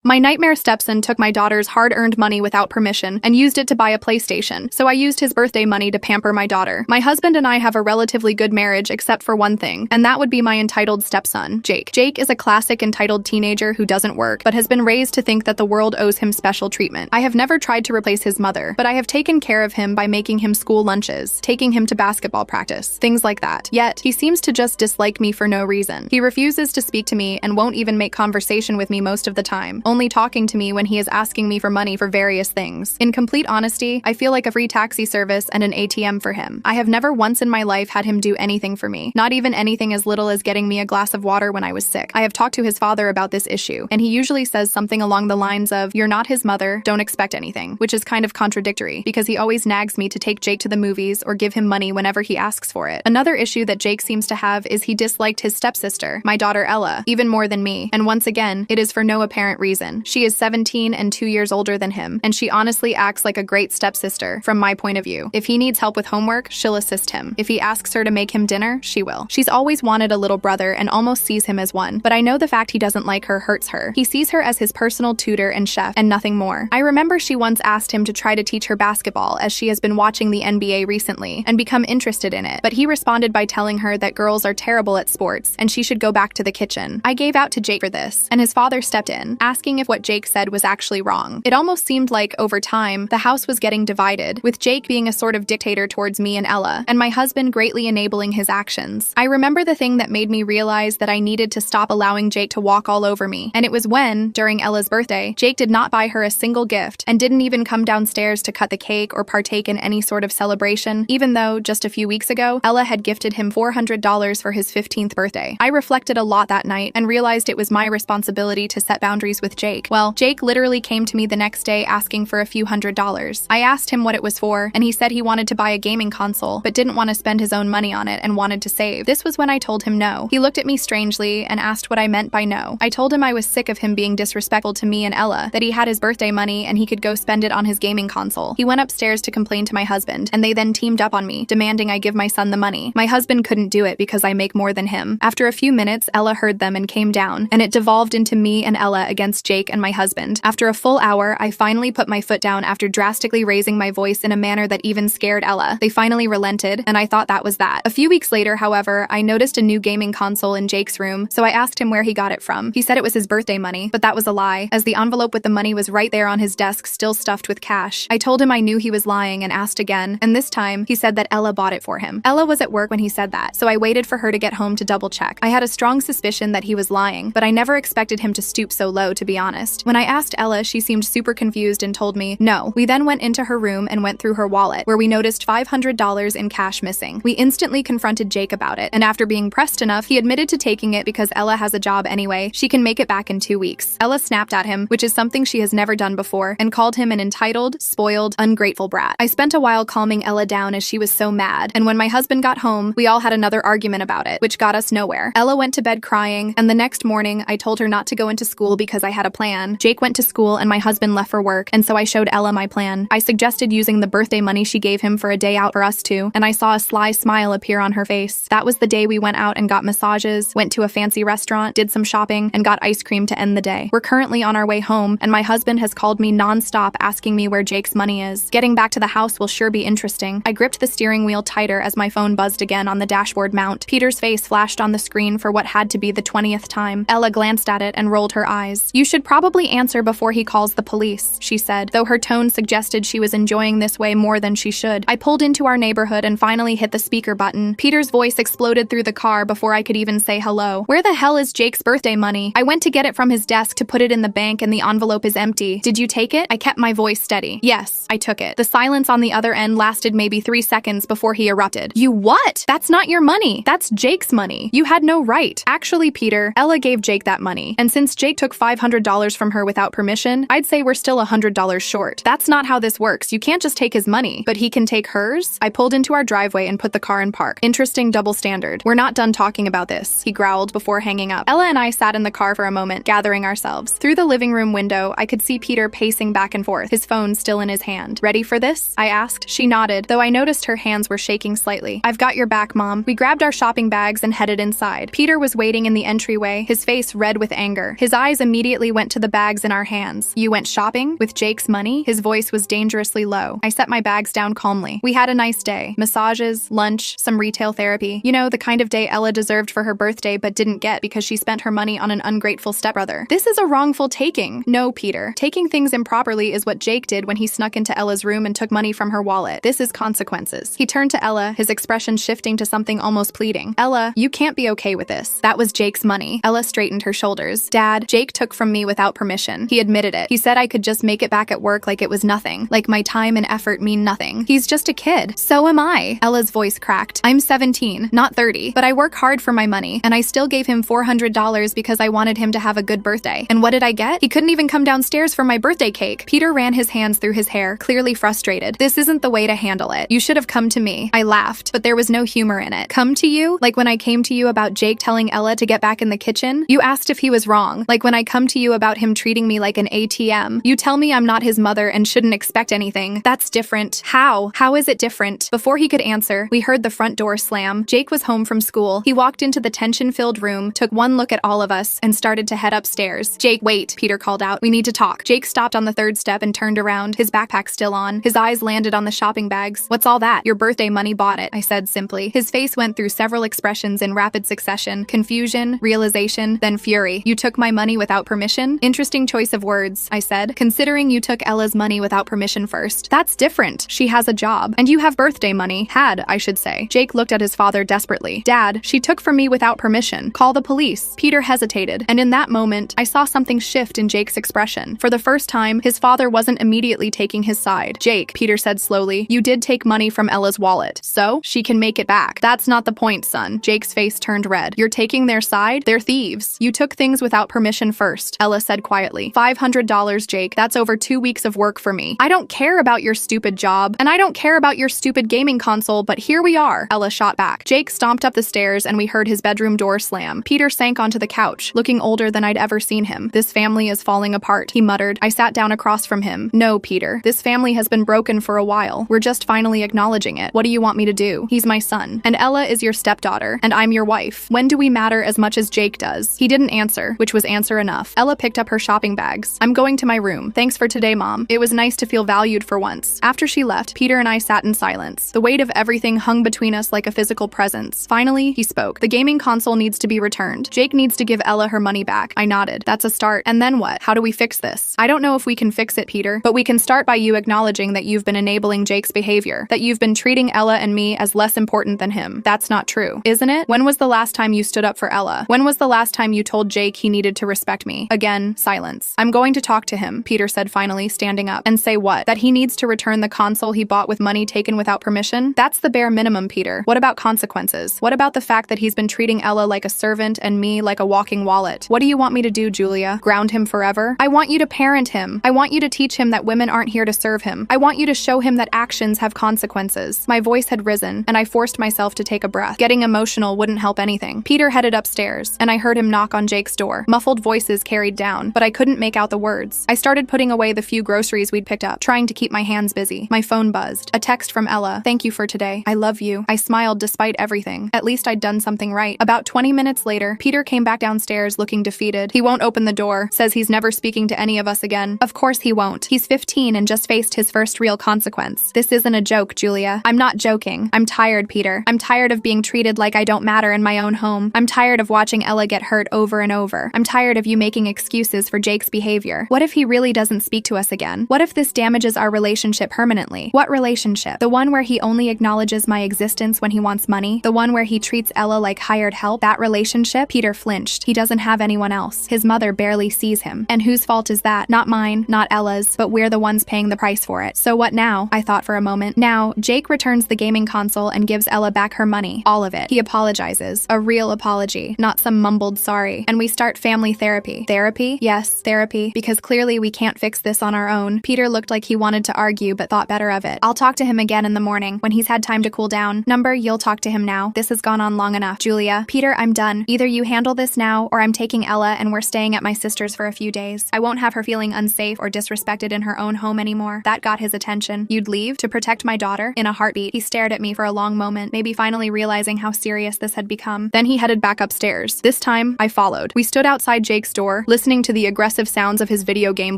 My nightmare Stepson took my daughter's hard-earned money without permission and used it to buy a PlayStation, so I used his birthday money to pamper my daughter. My husband and I have a relatively good marriage except for one thing, and that would be my entitled stepson, Jake. Jake is a classic entitled teenager who doesn't work, but has been raised to think that the world owes him special treatment. I have never tried to replace his mother, but I have taken care of him by making him school lunches, taking him to basketball practice, things like that. Yet, he seems to just dislike me for no reason. He refuses to speak to me and won't even make conversation with me most of the time, only talking to me when he is asking me for money for various things. In complete honesty, I feel like a free taxi service and an ATM for him. I have never once in my life had him do anything for me, not even anything as little as getting me a glass of water when I was sick. I have talked to his father about this issue, and he usually says something along the lines of, "You're not his mother, don't expect anything," which is kind of contradictory, because he always nags me to take Jake to the movies or give him money whenever he asks for it. Another issue that Jake seems to have is he disliked his stepsister, my daughter Ella, even more than me, and once again, it is for no apparent reason. She is 17 and 2 years older than him, and she honestly acts like a great stepsister, from my point of view. If he needs help with homework, she'll assist him. If he asks her to make him dinner, she will. She's always wanted a little brother and almost sees him as one, but I know the fact he doesn't like her hurts her. He sees her as his personal tutor and chef, and nothing more. I remember she once asked him to try to teach her basketball, as she has been watching the NBA recently, and become interested in it, but he responded by telling her that girls are terrible at sports, and she should go back to the kitchen. I gave out to Jake for this, and his father stepped in, asking if what Jake said was actually wrong. It almost seemed like, over time, the house was getting divided, with Jake being a sort of dictator towards me and Ella, and my husband greatly enabling his actions. I remember the thing that made me realize that I needed to stop allowing Jake to walk all over me, and it was when, during Ella's birthday, Jake did not buy her a single gift, and didn't even come downstairs to cut the cake or partake in any sort of celebration, even though, just a few weeks ago, Ella had gifted him $400 for his 15th birthday. I reflected a lot that night, and realized it was my responsibility to set boundaries with Jake. Well, Jake literally came to me the next day asking for a few $100s. I asked him what it was for, and he said he wanted to buy a gaming console, but didn't want to spend his own money on it and wanted to save. This was when I told him no. He looked at me strangely and asked what I meant by no. I told him I was sick of him being disrespectful to me and Ella, that he had his birthday money and he could go spend it on his gaming console. He went upstairs to complain to my husband, and they then teamed up on me, demanding I give my son the money. My husband couldn't do it because I make more than him. After a few minutes, Ella heard them and came down, and it devolved into me and Ella against Jake and my husband. After a full hour, I finally put my foot down after drastically raising my voice in a manner that even scared Ella. They finally relented, and I thought that was that. A few weeks later, however, I noticed a new gaming console in Jake's room, so I asked him where he got it from. He said it was his birthday money, but that was a lie, as the envelope with the money was right there on his desk, still stuffed with cash. I told him I knew he was lying and asked again, and this time, he said that Ella bought it for him. Ella was at work when he said that, so I waited for her to get home to double check. I had a strong suspicion that he was lying, but I never expected him to stoop so low, to be honest. When I asked Ella, she seemed super confused and told me no. We then went into her room and went through her wallet, where we noticed $500 in cash missing. We instantly confronted Jake about it, and after being pressed enough, he admitted to taking it because Ella has a job anyway. She can make it back in 2 weeks. Ella snapped at him, which is something she has never done before, and called him an entitled, spoiled, ungrateful brat. I spent a while calming Ella down as she was so mad, and when my husband got home, we all had another argument about it, which got us nowhere. Ella went to bed crying, and the next morning, I told her not to go into school because I had a plan. Jake went to school and my husband left for work, and so I showed Ella my plan. I suggested using the birthday money she gave him for a day out for us two, and I saw a sly smile appear on her face. That was the day we went out and got massages, went to a fancy restaurant, did some shopping, and got ice cream to end the day. We're currently on our way home, and my husband has called me non-stop asking me where Jake's money is. Getting back to the house will sure be interesting. I gripped the steering wheel tighter as my phone buzzed again on the dashboard mount. Peter's face flashed on the screen for what had to be the 20th time. Ella glanced at it and rolled her eyes. "You should probably answer before he calls the police," she said, though her tone suggested she was enjoying this way more than she should. I pulled into our neighborhood and finally hit the speaker button. Peter's voice exploded through the car before I could even say hello. "Where the hell is Jake's birthday money? I went to get it from his desk to put it in the bank and the envelope is empty. Did you take it?" I kept my voice steady. "Yes, I took it." The silence on the other end lasted maybe 3 seconds before he erupted. "You what? That's not your money. That's Jake's money. You had no right." "Actually, Peter, Ella gave Jake that money, and since Jake took $500 from her without permission, I'd say we're still $100 short. That's not how this works. You can't just take his money, but he can take hers." I pulled into our driveway and put the car in park. "Interesting double standard. We're not done talking about this," he growled before hanging up. Ella and I sat in the car for a moment, gathering ourselves. Through the living room window, I could see Peter pacing back and forth, his phone still in his hand. "Ready for this?" I asked. She nodded, though I noticed her hands were shaking slightly. "I've got your back, Mom." We grabbed our shopping bags and headed inside. Peter was waiting in the entryway, his face red with anger. His eyes immediately went to the bags in our hands. You went shopping? With Jake's money? His voice was dangerously low. I set my bags down calmly. We had a nice day. Massages, lunch, some retail therapy. You know, the kind of day Ella deserved for her birthday but didn't get because she spent her money on an ungrateful stepbrother. This is a wrongful taking. No, Peter. Taking things improperly is what Jake did when he snuck into Ella's room and took money from her wallet. This is consequences. He turned to Ella, his expression shifting to something almost pleading. Ella, you can't be okay with this. That was Jake's money. Ella straightened her shoulders. Dad, Jake took from me without permission. He admitted it. He said I could just make it back at work like it was nothing. Like my time and effort mean nothing. He's just a kid. So am I. Ella's voice cracked. I'm 17, not 30, but I work hard for my money, and I still gave him $400 because I wanted him to have a good birthday. And what did I get? He couldn't even come downstairs for my birthday cake. Peter ran his hands through his hair, clearly frustrated. This isn't the way to handle it. You should have come to me. I laughed, but there was no humor in it. Come to you? Like when I came to you about Jake telling Ella to get back in the kitchen? You asked if he was wrong. Like when I come to you about him treating me like an ATM. You tell me I'm not his mother and shouldn't expect anything. That's different. How? How is it different? Before he could answer, we heard the front door slam. Jake was home from school. He walked into the tension-filled room, took one look at all of us, and started to head upstairs. Jake, wait, Peter called out. We need to talk. Jake stopped on the third step and turned around, his backpack still on. His eyes landed on the shopping bags. What's all that? Your birthday money bought it, I said simply. His face went through several expressions in rapid succession. Confusion, realization, then fury. You took my money without permission? Interesting choice of words, I said, considering you took Ella's money without permission first. That's different. She has a job. And you have birthday money. Had, I should say. Jake looked at his father desperately. Dad, she took from me without permission. Call the police. Peter hesitated, and in that moment, I saw something shift in Jake's expression. For the first time, his father wasn't immediately taking his side. Jake, Peter said slowly, you did take money from Ella's wallet. So, she can make it back. That's not the point, son. Jake's face turned red. You're taking their side? They're thieves. You took things without permission first, Ella said quietly. $500, Jake. That's over 2 weeks of work for me. I don't care about your stupid job, and I don't care about your stupid gaming console, but here we are, Ella shot back. Jake stomped up the stairs and we heard his bedroom door slam. Peter sank onto the couch, looking older than I'd ever seen him. This family is falling apart, he muttered. I sat down across from him. No, Peter. This family has been broken for a while. We're just finally acknowledging it. What do you want me to do? He's my son. And Ella is your stepdaughter. And I'm your wife. When do we matter as much as Jake does? He didn't answer, which was answer enough. Ella picked up her shopping bags. I'm going to my room. Thanks for today, Mom. It was nice to feel valued for once. After she left, Peter and I sat in silence. The weight of everything hung between us like a physical presence. Finally, he spoke. The gaming console needs to be returned. Jake needs to give Ella her money back. I nodded. That's a start. And then what? How do we fix this? I don't know if we can fix it, Peter, but we can start by you acknowledging that you've been enabling Jake's behavior, that you've been treating Ella and me as less important than him. That's not true, isn't it? When was the last time you stood up for Ella? When was the last time you told Jake he needed to respect me? Again, silence. I'm going to talk to him, Peter said finally, standing up. And say what? That he needs to return the console he bought with money taken without permission? That's the bare minimum, Peter. What about consequences? What about the fact that he's been treating Ella like a servant and me like a walking wallet? What do you want me to do, Julia? Ground him forever? I want you to parent him. I want you to teach him that women aren't here to serve him. I want you to show him that actions have consequences. My voice had risen, and I forced myself to take a breath. Getting emotional wouldn't help anything. Peter headed upstairs, and I heard him knock on Jake's door. Muffled voices carried down, but I couldn't make out the words. I started putting away the few groceries we'd picked up, trying to keep my hands busy. My phone buzzed. A text from Ella. Thank you for today. I love you. I smiled despite everything. At least I'd done something right. About 20 minutes later, Peter came back downstairs looking defeated. He won't open the door, says he's never speaking to any of us again. Of course he won't. He's 15 and just faced his first real consequence. This isn't a joke, Julia. I'm not joking. I'm tired, Peter. I'm tired of being treated like I don't matter in my own home. I'm tired of watching Ella get hurt over and over. I'm tired of you making excuses for Jake's behavior. What if he really doesn't speak to us again? What if this damages our relationship permanently? What relationship? The one where he only acknowledges my existence when he wants money? The one where he treats Ella like hired help? That relationship? Peter flinched. He doesn't have anyone else. His mother barely sees him. And whose fault is that? Not mine, not Ella's, but we're the ones paying the price for it. So what now? I thought for a moment. Now, Jake returns the gaming console and gives Ella back her money. All of it. He apologizes. A real apology, not some mumbled sorry. And we start family therapy. Therapy? Yes, therapy, because clearly we can't fix this on our own. Peter looked like he wanted to argue but thought better of it. I'll talk to him again in the morning, when he's had time to cool down. Number, you'll talk to him now. This has gone on long enough. Julia. Peter, I'm done. Either you handle this now, or I'm taking Ella and we're staying at my sister's for a few days. I won't have her feeling unsafe or disrespected in her own home anymore. That got his attention. You'd leave? To protect my daughter? In a heartbeat. He stared at me for a long moment, maybe finally realizing how serious this had become. Then he headed back upstairs. This time, I followed. We stood outside Jake's door, listening listening to the aggressive sounds of his video game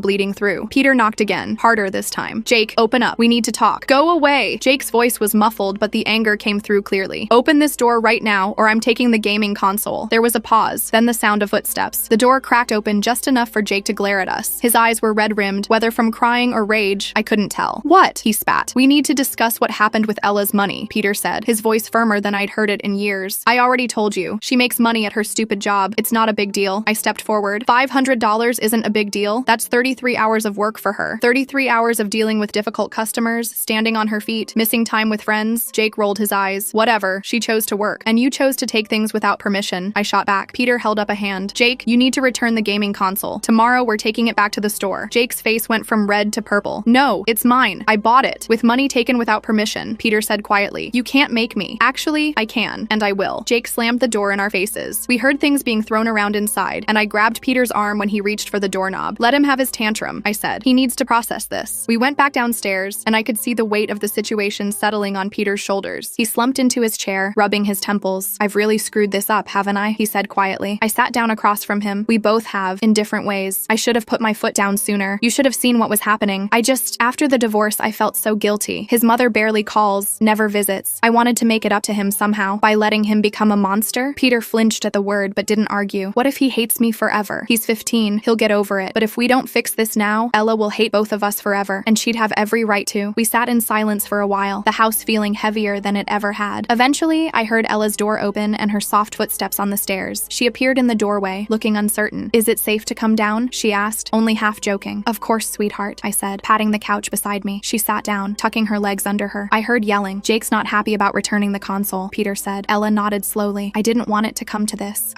bleeding through. Peter knocked again, harder this time. Jake, open up. We need to talk. Go away! Jake's voice was muffled, but the anger came through clearly. Open this door right now, or I'm taking the gaming console. There was a pause, then the sound of footsteps. The door cracked open just enough for Jake to glare at us. His eyes were red-rimmed, whether from crying or rage, I couldn't tell. What? He spat. We need to discuss what happened with Ella's money, Peter said, his voice firmer than I'd heard it in years. I already told you. She makes money at her stupid job. It's not a big deal. I stepped forward. $500 isn't a big deal. That's 33 hours of work for her. 33 hours of dealing with difficult customers, standing on her feet, missing time with friends. Jake rolled his eyes. Whatever. She chose to work. And you chose to take things without permission. I shot back. Peter held up a hand. Jake, you need to return the gaming console. Tomorrow we're taking it back to the store. Jake's face went from red to purple. No, it's mine. I bought it. With money taken without permission, Peter said quietly. You can't make me. Actually, I can. And I will. Jake slammed the door in our faces. We heard things being thrown around inside, and I grabbed Peter's arm when he reached for the doorknob. Let him have his tantrum, I said. He needs to process this. We went back downstairs, and I could see the weight of the situation settling on Peter's shoulders. He slumped into his chair, rubbing his temples. I've really screwed this up, haven't I? He said quietly. I sat down across from him. We both have, in different ways. I should have put my foot down sooner. You should have seen what was happening. After the divorce, I felt so guilty. His mother barely calls, never visits. I wanted to make it up to him somehow, by letting him become a monster. Peter flinched at the word, but didn't argue. What if he hates me forever? He's 15. He'll get over it. But if we don't fix this now, Ella will hate both of us forever, and she'd have every right to. We sat in silence for a while, the house feeling heavier than it ever had. Eventually, I heard Ella's door open and her soft footsteps on the stairs. She appeared in the doorway, looking uncertain. Is it safe to come down? She asked, only half joking. Of course, sweetheart, I said, patting the couch beside me. She sat down, tucking her legs under her. I heard yelling. Jake's not happy about returning the console, Peter said. Ella nodded slowly. I didn't want it to come to this.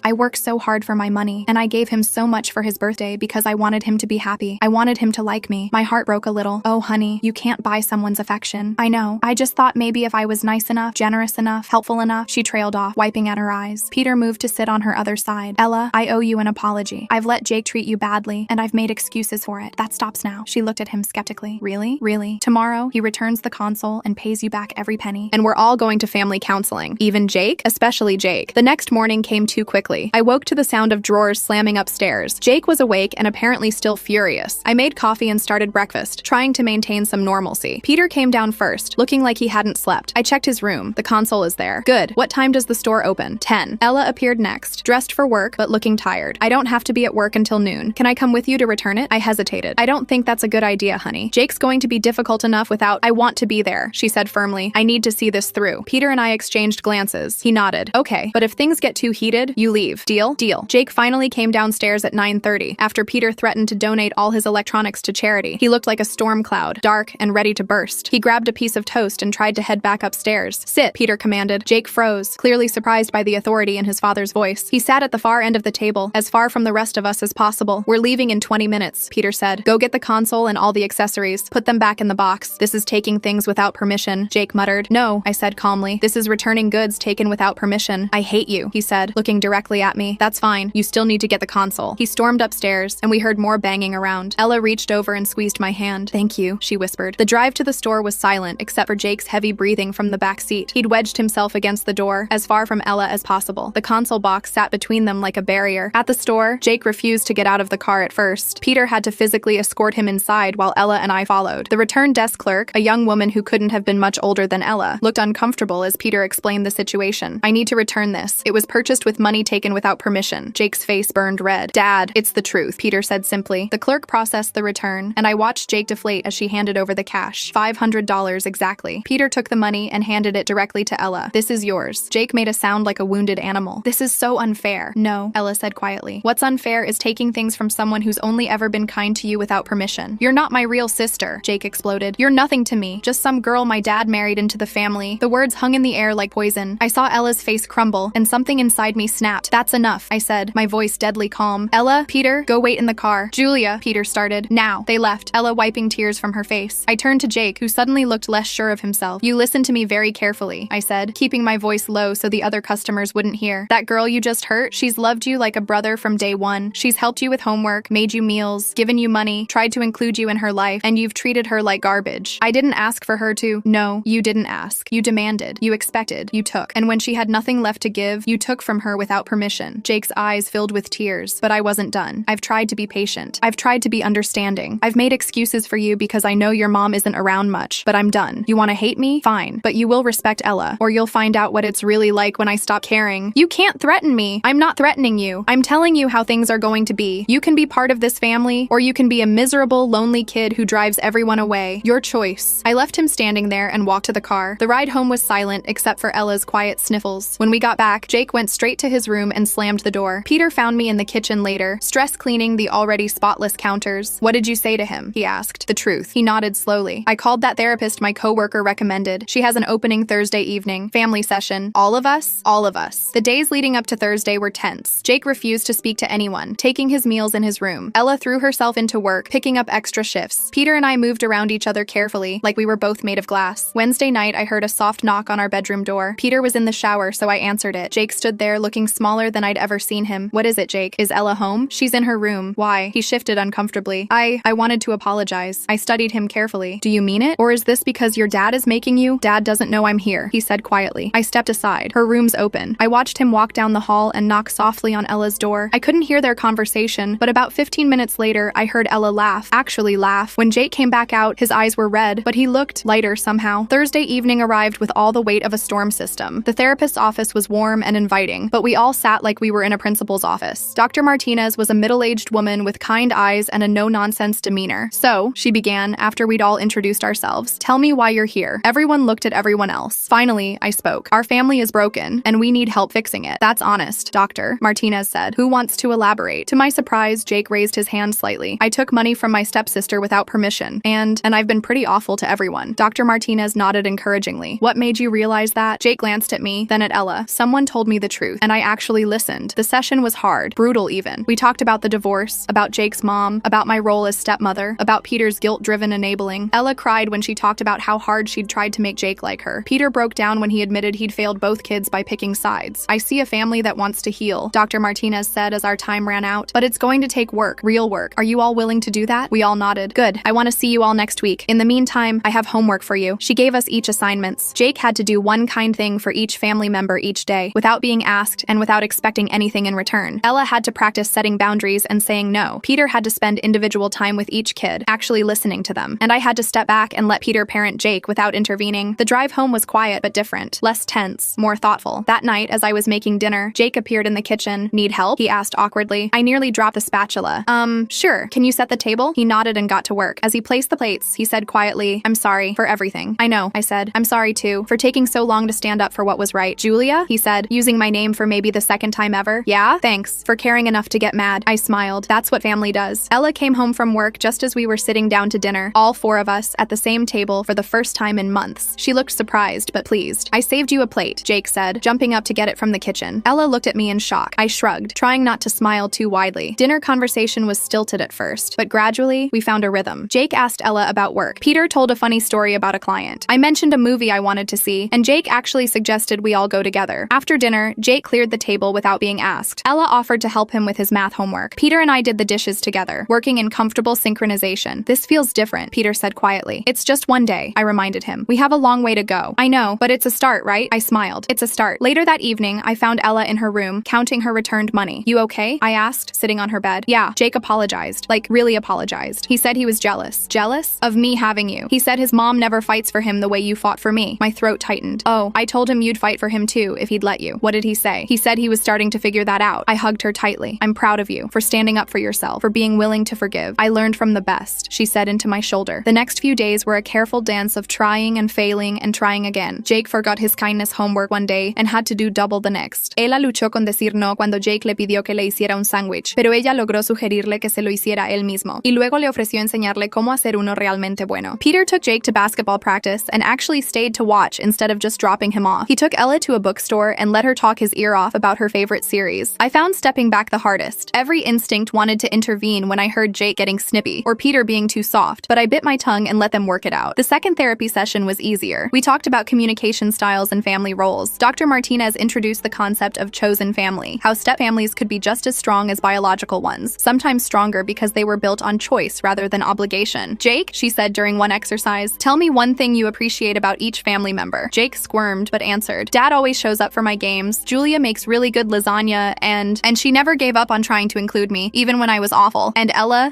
I worked so hard for my money, and I gave him so much for his birthday because I wanted him to be happy. I wanted him to like me. My heart broke a little. Oh, honey, you can't buy someone's affection. I know. I just thought maybe if I was nice enough, generous enough, helpful enough. She trailed off, wiping at her eyes. Peter moved to sit on her other side. Ella, I owe you an apology. I've let Jake treat you badly, and I've made excuses for it. That stops now. She looked at him skeptically. Really? Really? Tomorrow, he returns the console and pays you back every penny. And we're all going to family counseling. Even Jake? Especially Jake. The next morning came too quickly. I woke to the sound of drawers slamming upstairs. Jake was awake and apparently still furious. I made coffee and started breakfast, trying to maintain some normalcy. Peter came down first, looking like he hadn't slept. I checked his room. The console is there. Good. What time does the store open? 10. Ella appeared next, dressed for work, but looking tired. I don't have to be at work until noon. Can I come with you to return it? I hesitated. I don't think that's a good idea, honey. Jake's going to be difficult enough without. I want to be there, she said firmly. I need to see this through. Peter and I exchanged glances. He nodded. Okay, but if things get too heated, you leave. Deal? Deal. Jake finally came downstairs at 9:30, after Peter threatened to donate all his electronics to charity. He looked like a storm cloud, dark and ready to burst. He grabbed a piece of toast and tried to head back upstairs. Sit, Peter commanded. Jake froze, clearly surprised by the authority in his father's voice. He sat at the far end of the table, as far from the rest of us as possible. We're leaving in 20 minutes, Peter said. Go get the console and all the accessories. Put them back in the box. This is taking things without permission, Jake muttered. No, I said calmly. This is returning goods taken without permission. I hate you, he said, looking directly at me. That's fine. You still need to get the console. He stormed upstairs, and we heard more banging around. Ella reached over and squeezed my hand. Thank you, she whispered. The drive to the store was silent, except for Jake's heavy breathing from the back seat. He'd wedged himself against the door, as far from Ella as possible. The console box sat between them like a barrier. At the store, Jake refused to get out of the car at first. Peter had to physically escort him inside while Ella and I followed. The return desk clerk, a young woman who couldn't have been much older than Ella, looked uncomfortable as Peter explained the situation. I need to return this. It was purchased with money taken without permission. Jake's face burned red. Dad, it's the truth, Peter said simply. The clerk processed the return, and I watched Jake deflate as she handed over the cash. $500 exactly. Peter took the money and handed it directly to Ella. This is yours. Jake made a sound like a wounded animal. This is so unfair. No, Ella said quietly. What's unfair is taking things from someone who's only ever been kind to you without permission. You're not my real sister, Jake exploded. You're nothing to me. Just some girl my dad married into the family. The words hung in the air like poison. I saw Ella's face crumble, and something inside me snapped. That's enough, I said, my voice deadly calm. Ella, Peter, go wait in the car. Julia, Peter started. Now. They left, Ella wiping tears from her face. I turned to Jake, who suddenly looked less sure of himself. You listen to me very carefully, I said, keeping my voice low so the other customers wouldn't hear. That girl you just hurt, she's loved you like a brother from day one. She's helped you with homework, made you meals, given you money, tried to include you in her life, and you've treated her like garbage. I didn't ask for her to. No, you didn't ask. You demanded. You expected. You took. And when she had nothing left to give, you took from her without permission. Jake's eyes filled with tears. years, but I wasn't done. I've tried to be patient. I've tried to be understanding. I've made excuses for you because I know your mom isn't around much, but I'm done. You want to hate me? Fine, but you will respect Ella, or you'll find out what it's really like when I stop caring. You can't threaten me. I'm not threatening you. I'm telling you how things are going to be. You can be part of this family, or you can be a miserable, lonely kid who drives everyone away. Your choice. I left him standing there and walked to the car. The ride home was silent except for Ella's quiet sniffles. When we got back, Jake went straight to his room and slammed the door. Peter found me in the kitchen later, stress cleaning the already spotless counters. What did you say to him? He asked. The truth. He nodded slowly. I called that therapist my coworker recommended. She has an opening Thursday evening. Family session. All of us? All of us. The days leading up to Thursday were tense. Jake refused to speak to anyone, taking his meals in his room. Ella threw herself into work, picking up extra shifts. Peter and I moved around each other carefully, like we were both made of glass. Wednesday night, I heard a soft knock on our bedroom door. Peter was in the shower, so I answered it. Jake stood there, looking smaller than I'd ever seen him. What is it, Jake? Is Ella home? She's in her room. Why? He shifted uncomfortably. I wanted to apologize. I studied him carefully. Do you mean it? Or is this because your dad is making you? Dad doesn't know I'm here, he said quietly. I stepped aside. Her room's open. I watched him walk down the hall and knock softly on Ella's door. I couldn't hear their conversation, but about 15 minutes later, I heard Ella laugh. Actually laugh. When Jake came back out, his eyes were red, but he looked lighter somehow. Thursday evening arrived with all the weight of a storm system. The therapist's office was warm and inviting, but we all sat like we were in a principal's office. Dr. Martinez was a middle-aged woman with kind eyes and a no-nonsense demeanor. So, she began, after we'd all introduced ourselves, tell me why you're here. Everyone looked at everyone else. Finally, I spoke. Our family is broken, and we need help fixing it. That's honest, Doctor, Martinez said. Who wants to elaborate? To my surprise, Jake raised his hand slightly. I took money from my stepsister without permission, and I've been pretty awful to everyone. Dr. Martinez nodded encouragingly. What made you realize that? Jake glanced at me, then at Ella. Someone told me the truth, and I actually listened. The session was hard, brutal even. We talked about the divorce, about Jake's mom, about my role as stepmother, about Peter's guilt-driven enabling. Ella cried when she talked about how hard she'd tried to make Jake like her. Peter broke down when he admitted he'd failed both kids by picking sides. I see a family that wants to heal, Dr. Martinez said as our time ran out. But it's going to take work, real work. Are you all willing to do that? We all nodded. Good. I want to see you all next week. In the meantime, I have homework for you. She gave us each assignments. Jake had to do one kind thing for each family member each day, without being asked and without expecting anything in return. Ella had to practice setting boundaries and saying no. Peter had to spend individual time with each kid, actually listening to them. And I had to step back and let Peter parent Jake without intervening. The drive home was quiet but different, less tense, more thoughtful. That night, as I was making dinner, Jake appeared in the kitchen. Need help? He asked awkwardly. I nearly dropped the spatula. Sure. Can you set the table? He nodded and got to work. As he placed the plates, he said quietly, I'm sorry for everything. I know, I said. I'm sorry too, for taking so long to stand up for what was right. Julia? He said, using my name for maybe the second time ever. Yeah? Thanks. For caring enough to get mad. I smiled. That's what family does. Ella came home from work just as we were sitting down to dinner, all four of us at the same table for the first time in months. She looked surprised, but pleased. I saved you a plate, Jake said, jumping up to get it from the kitchen. Ella looked at me in shock. I shrugged, trying not to smile too widely. Dinner conversation was stilted at first, but gradually, we found a rhythm. Jake asked Ella about work. Peter told a funny story about a client. I mentioned a movie I wanted to see, and Jake actually suggested we all go together. After dinner, Jake cleared the table without being asked. Ella offered to help him with his math homework. Peter and I did the dishes together, working in comfortable synchronization. This feels different, Peter said quietly. It's just one day, I reminded him. We have a long way to go. I know, but it's a start, right? I smiled. It's a start. Later that evening, I found Ella in her room, counting her returned money. You okay? I asked, sitting on her bed. Yeah, Jake apologized. Like, really apologized. He said he was jealous. Jealous? Of me having you. He said his mom never fights for him the way you fought for me. My throat tightened. Oh, I told him you'd fight for him too, if he'd let you. What did he say? He said he was starting to figure that out. I hugged her tightly. I'm proud of you, for standing up for yourself, for being willing to forgive. I learned from the best, she said into my shoulder. The next few days were a careful dance of trying and failing and trying again. Jake forgot his kindness homework one day and had to do double the next. Ella luchó con decir no cuando Jake le pidió que le hiciera un sándwich, pero ella logró sugerirle que se lo hiciera él mismo, y luego le ofreció enseñarle cómo hacer uno realmente bueno. Peter took Jake to basketball practice and actually stayed to watch instead of just dropping him off. He took Ella to a bookstore and let her talk his ear off about her favorite series. I found stepping back the hardest. Every instinct wanted to intervene when I heard Jake getting snippy, or Peter being too soft, but I bit my tongue and let them work it out. The second therapy session was easier. We talked about communication styles and family roles. Dr. Martinez introduced the concept of chosen family, how step families could be just as strong as biological ones, sometimes stronger because they were built on choice rather than obligation. Jake, she said during one exercise, tell me one thing you appreciate about each family member. Jake squirmed but answered, Dad always shows up for my games, Julia makes really good lasagna, and she never never gave up on trying to include me, even when I was awful. And Ella, ...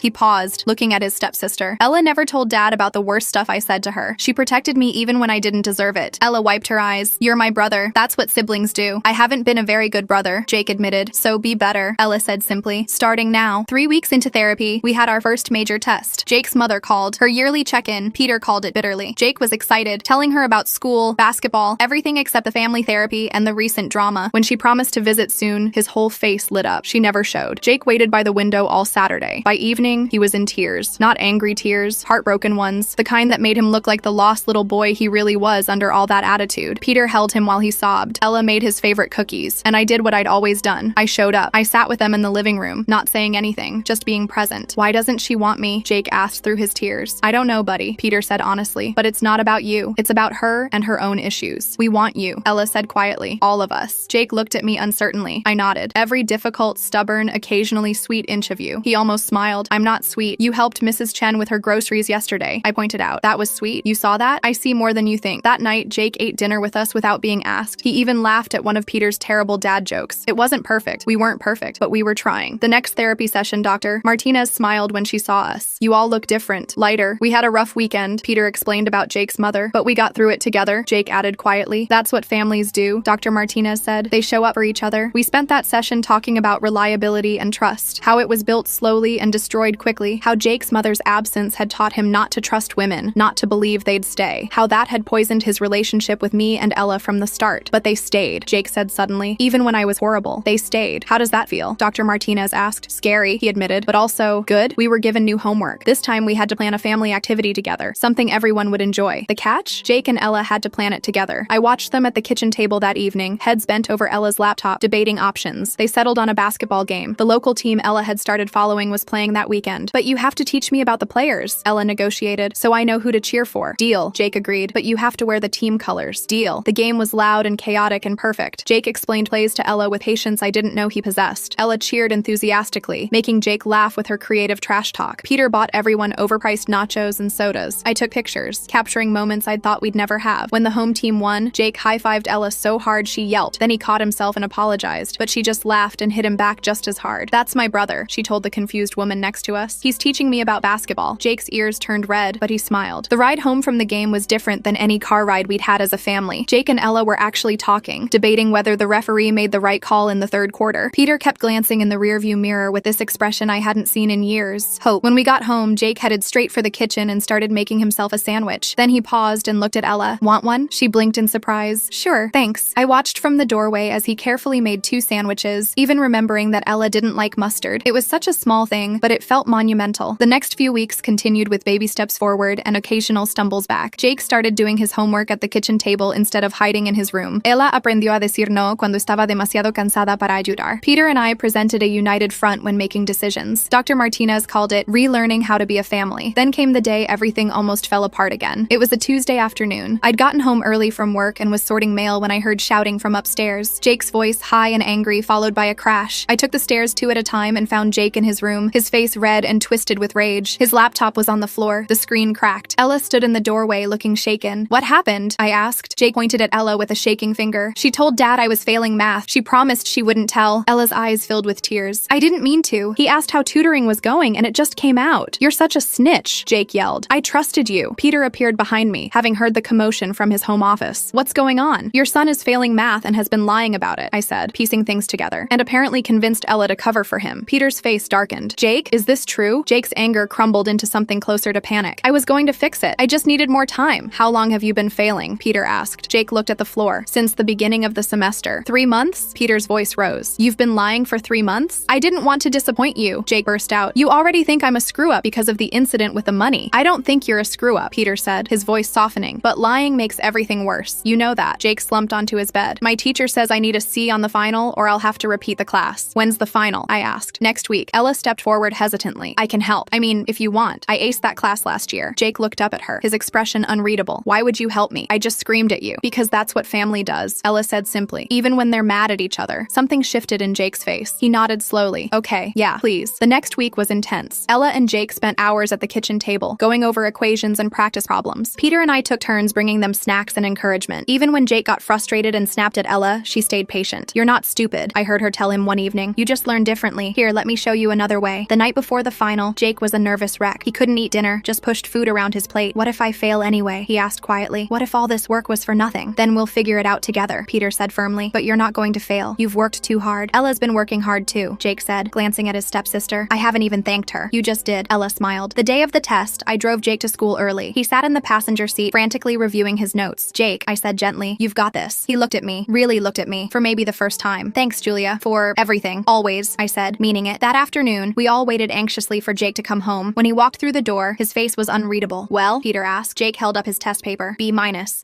He paused, looking at his stepsister. Ella never told Dad about the worst stuff I said to her. She protected me even when I didn't deserve it. Ella wiped her eyes. You're my brother. That's what siblings do. I haven't been a very good brother, Jake admitted. So be better, Ella said simply. Starting now. 3 weeks into therapy, we had our first major test. Jake's mother called. Her yearly check-in, Peter called it bitterly. Jake was excited, telling her about school, basketball, everything except the family therapy and the recent drama. When she promised to visit soon, his whole face lit up. She never showed. Jake waited by the window all Saturday. By evening, he was in tears. Not angry tears, heartbroken ones, the kind that made him look like the lost little boy he really was under all that attitude. Peter held him while he sobbed. Ella made his favorite cookies, and I did what I'd always done. I showed up. I sat with them in the living room, not saying anything, just being present. Why doesn't she want me? Jake asked through his tears. I don't know, buddy, Peter said honestly, but it's not about you. It's about her and her own issues. We want you, Ella said quietly. All of us. Jake looked at me uncertainly. I nodded. Every difficult, stubborn, occasionally sweet inch of you. He almost smiled. I'm not sweet. You helped Mrs. Chen with her groceries yesterday, I pointed out. That was sweet. You saw that? I see more than you think. That night, Jake ate dinner with us without being asked. He even laughed at one of Peter's terrible dad jokes. It wasn't perfect. We weren't perfect, but we were trying. The next therapy session, Dr. Martinez smiled when she saw us. You all look different, lighter. We had a rough weekend, Peter explained about Jake's mother, but we got through it together, Jake added quietly. That's what families do, Dr. Martinez said. They show up for each other. We spent that session talking about reliability and trust, how it was built slowly and destroyed quickly, how Jake's mother's absence had taught him not to trust women, not to believe they'd stay, how that had poisoned his relationship with me and Ella from the start. But they stayed, Jake said suddenly. Even when I was horrible, they stayed. How does that feel? Dr. Martinez asked. Scary, he admitted, but also good. We were given new homework. This time we had to plan a family activity together, something everyone would enjoy. The catch? Jake and Ella had to plan it together. I watched them at the kitchen table that evening, heads bent over Ella's laptop, debating options. They settled on a basketball game. The local team Ella had started following was playing that weekend. But you have to teach me about the players, Ella negotiated, so I know who to cheer for. Deal, Jake agreed, but you have to wear the team colors. Deal. The game was loud and chaotic and perfect. Jake explained plays to Ella with patience I didn't know he possessed. Ella cheered enthusiastically, making Jake laugh with her creative trash talk. Peter bought everyone overpriced nachos and sodas. I took pictures, capturing moments I'd thought we'd never have. When the home team won, Jake high-fived Ella so hard she yelped. Then he caught himself and apologized, but she just laughed and hit him back just as hard. That's my brother, she told the confused woman next to us. He's teaching me about basketball. Jake's ears turned red, but he smiled. The ride home from the game was different than any car ride we'd had as a family. Jake and Ella were actually talking, debating whether the referee made the right call in the third quarter. Peter kept glancing in the rearview mirror with this expression I hadn't seen in years. Hope. When we got home, Jake headed straight for the kitchen and started making himself a sandwich. Then he paused and looked at Ella. Want one? She blinked in surprise. Sure, thanks. I watched from the doorway as he carefully made 2 sandwiches, even remembering that Ella didn't like mustard. It was such a small thing, but it felt monumental. The next few weeks continued with baby steps forward and occasional stumbles back. Jake started doing his homework at the kitchen table instead of hiding in his room. Ella aprendió a decir no cuando estaba demasiado cansada para ayudar. Peter and I presented a united front when making decisions. Dr. Martinez called it relearning how to be a family. Then came the day everything almost fell apart again. It was a Tuesday afternoon. I'd gotten home early from work and was sorting mail when I heard shouting from upstairs. Jake's voice, high and angry, followed by a crash. I took the stairs 2 at a time and found Jake in his room, his face red and twisted with rage. His laptop was on the floor. The screen cracked. Ella stood in the doorway looking shaken. What happened? I asked. Jake pointed at Ella with a shaking finger. She told Dad I was failing math. She promised she wouldn't tell. Ella's eyes filled with tears. I didn't mean to. He asked how tutoring was going and it just came out. You're such a snitch, Jake yelled. I trusted you. Peter appeared behind me, having heard the commotion from his home office. What's going on? Your son is failing math and has been lying about it, I said, piecing things together, and apparently convinced Ella to cover for him. Peter's face darkened. Jake, is this true? Jake's anger crumbled into something closer to panic. I was going to fix it. I just needed more time. How long have you been failing? Peter asked. Jake looked at the floor. Since the beginning of the semester. 3 months? Peter's voice rose. You've been lying for 3 months? I didn't want to disappoint you, Jake burst out. You already think I'm a screw-up because of the incident with the money. I don't think you're a screw-up, Peter said, his voice softening. But lying makes everything worse. You know that. Jake slumped onto his bed. My teacher says I need a C on the final or I'll have to repeat the class. When's the final? I asked. Next week. Ella stepped forward hesitantly. I can help. I mean, if you want. I aced that class last year. Jake looked up at her, his expression unreadable. Why would you help me? I just screamed at you. Because that's what family does, Ella said simply. Even when they're mad at each other. Something shifted in Jake's face. He nodded slowly. Okay, yeah, please. The next week was intense. Ella and Jake spent hours at the kitchen table, going over equations and practice problems. Peter and I took turns bringing them snacks and encouragement. Even when Jake got frustrated and snapped at Ella, she stayed patient. You're not stupid. stupid, I heard her tell him one evening. You just learn differently. Here, let me show you another way. The night before the final, Jake was a nervous wreck. He couldn't eat dinner, just pushed food around his plate. What if I fail anyway? He asked quietly. What if all this work was for nothing? Then we'll figure it out together, Peter said firmly. But you're not going to fail. You've worked too hard. Ella's been working hard too, Jake said, glancing at his stepsister. I haven't even thanked her. You just did, Ella smiled. The day of the test, I drove Jake to school early. He sat in the passenger seat, frantically reviewing his notes. Jake, I said gently, you've got this. He looked at me, really looked at me, for maybe the first time. Thanks, Julia, for everything. Always, I said, meaning it. That afternoon, we all waited anxiously for Jake to come home. When he walked through the door, his face was unreadable. Well, Peter asked. Jake held up his test paper. B-.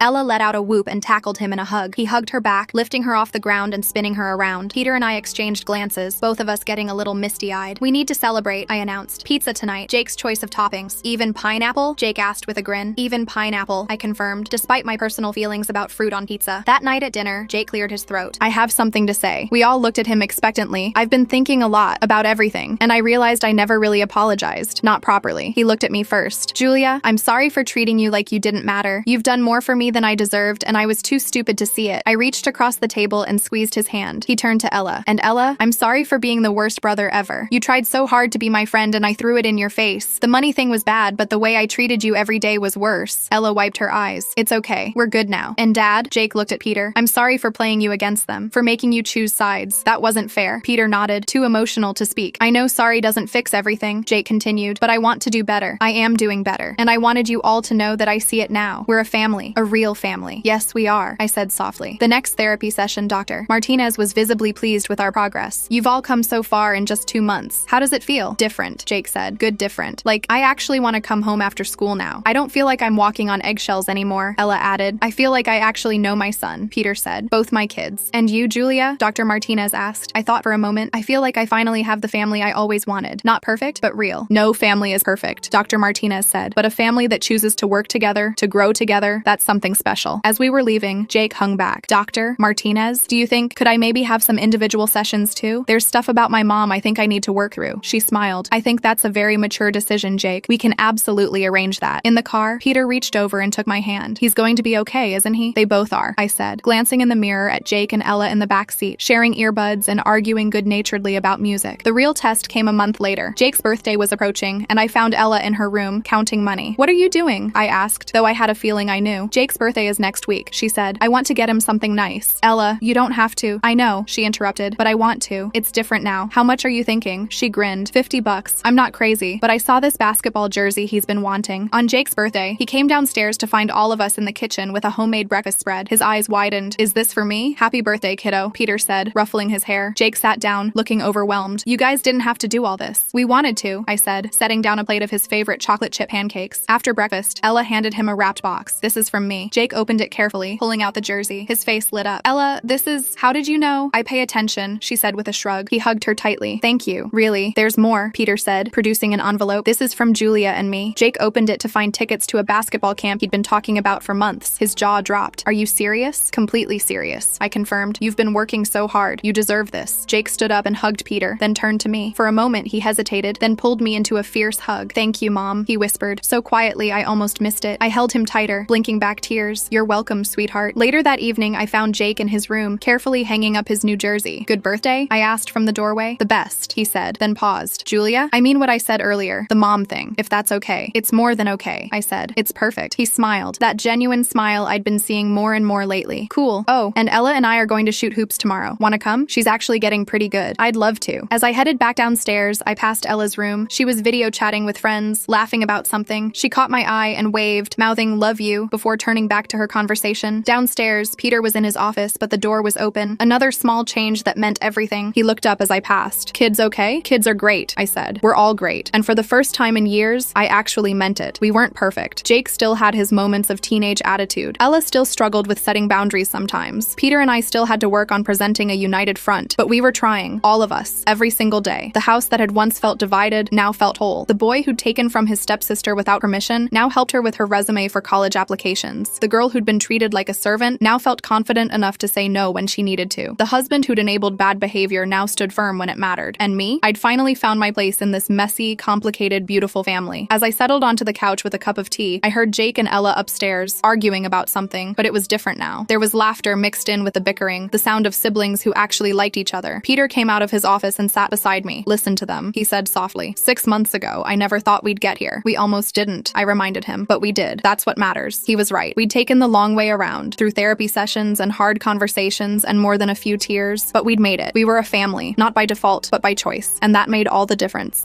Ella let out a whoop and tackled him in a hug. He hugged her back, lifting her off the ground and spinning her around. Peter and I exchanged glances, both of us getting a little misty-eyed. We need to celebrate, I announced. Pizza tonight. Jake's choice of toppings. Even pineapple? Jake asked with a grin. Even pineapple, I confirmed, despite my personal feelings about fruit on pizza. That night at dinner, Jake cleared his throat. I have something to say. We all looked at him expectantly. I've been thinking a lot about everything, and I realized I never really apologized. Not properly. He looked at me first. Julia, I'm sorry for treating you like you didn't matter. You've done more for me than I deserved, and I was too stupid to see it. I reached across the table and squeezed his hand. He turned to Ella. And Ella, I'm sorry for being the worst brother ever. You tried so hard to be my friend and I threw it in your face. The money thing was bad, but the way I treated you every day was worse. Ella wiped her eyes. It's okay. We're good now. And Dad? Jake looked at Peter. I'm sorry for playing you against them, for making you choose sides. That wasn't fair. Peter nodded, too emotional to speak. I know sorry doesn't fix everything, Jake continued, but I want to do better. I am doing better. And I wanted you all to know that I see it now. We're a family. A real family. Yes, we are, I said softly. The next therapy session, Dr. Martinez was visibly pleased with our progress. You've all come so far in just 2 months. How does it feel? Different, Jake said. Good different. Like, I actually want to come home after school now. I don't feel like I'm walking on eggshells anymore, Ella added. I feel like I actually know my son, Peter said. Both my kids. And you, Julia? Dr. Martinez asked. I thought for a moment. I feel like I finally have the family I always wanted. Not perfect, but real. No family is perfect, Dr. Martinez said. But a family that chooses to work together, to grow together, that's something special. As we were leaving, Jake hung back. Dr. Martinez, do you think, could I maybe have some individual sessions too? There's stuff about my mom I think I need to work through. She smiled. I think that's a very mature decision, Jake. We can absolutely arrange that. In the car, Peter reached over and took my hand. He's going to be okay, isn't he? They both are, I said, glancing in the mirror at Jake and Ella in the back seat, sharing earbuds and arguing good-naturedly about music. The real test came a month later. Jake's birthday was approaching, and I found Ella in her room, counting money. What are you doing? I asked, though I had a feeling I knew. Jake's birthday is next week, she said. I want to get him something nice. Ella, you don't have to. I know, she interrupted, but I want to. It's different now. How much are you thinking? She grinned. $50. I'm not crazy, but I saw this basketball jersey he's been wanting. On Jake's birthday, he came downstairs to find all of us in the kitchen with a homemade breakfast spread. His eyes widened. Is this for me? Happy birthday, kiddo, Peter said, ruffling his hair. Jake sat down, looking overwhelmed. You guys didn't have to do all this. We wanted to, I said, setting down a plate of his favorite chocolate chip pancakes. After breakfast, Ella handed him a wrapped box. This is from me. Jake opened it carefully, pulling out the jersey. His face lit up. Ella, this is... How did you know? I pay attention, she said with a shrug. He hugged her tightly. Thank you. Really, there's more, Peter said, producing an envelope. This is from Julia and me. Jake opened it to find tickets to a basketball camp he'd been talking about for months. His jaw dropped. Are you serious? Completely serious, I confirmed. You've been working so hard. You deserve this. Jake stood up and hugged Peter, then turned to me. For a moment, he hesitated, then pulled me into a fierce hug. Thank you, Mom, he whispered, so quietly I almost missed it. I held him tighter, blinking back tears. You're welcome, sweetheart. Later that evening, I found Jake in his room, carefully hanging up his new jersey. Good birthday? I asked from the doorway. The best, he said, then paused. Julia? I mean what I said earlier. The mom thing, if that's okay. It's more than okay, I said. It's perfect. He smiled. That genuine smile I'd been seeing more and more lately. Cool. Oh, and Ella and I are going to shoot hoops tomorrow. Wanna come? She's actually getting pretty good. I'd love to. As I headed back downstairs, I passed Ella's room. She was video chatting with friends, laughing about something. She caught my eye and waved, mouthing love you, before turning back to her conversation. Downstairs, Peter was in his office, but the door was open. Another small change that meant everything. He looked up as I passed. Kids okay? Kids are great, I said. We're all great. And for the first time in years, I actually meant it. We weren't perfect. Jake still had his moments of teenage attitude. Ella still struggled with setting boundaries sometimes. Peter and I still had to work on presenting a united front, but we were trying, all of us, every single day. The house that had once felt divided now felt whole. The boy who'd taken from his stepsister without permission now helped her with her resume for college applications. The girl who'd been treated like a servant now felt confident enough to say no when she needed to. The husband who'd enabled bad behavior now stood firm when it mattered. And me? I'd finally found my place in this messy, complicated, beautiful family. As I settled onto the couch with a cup of tea, I heard Jake and Ella upstairs, arguing about something, but it was different now. There was laughter mixed in with the bickering, the sound of siblings who actually liked each other. Peter came out of his office and sat beside me. Listen to them, he said softly. 6 months ago, I never thought we'd get here. We almost didn't, I reminded him, but we did. That's what matters. He was right. We'd taken the long way around, through therapy sessions and hard conversations and more than a few tears, but we'd made it. We were a family, not by default, but by choice, and that made all the difference.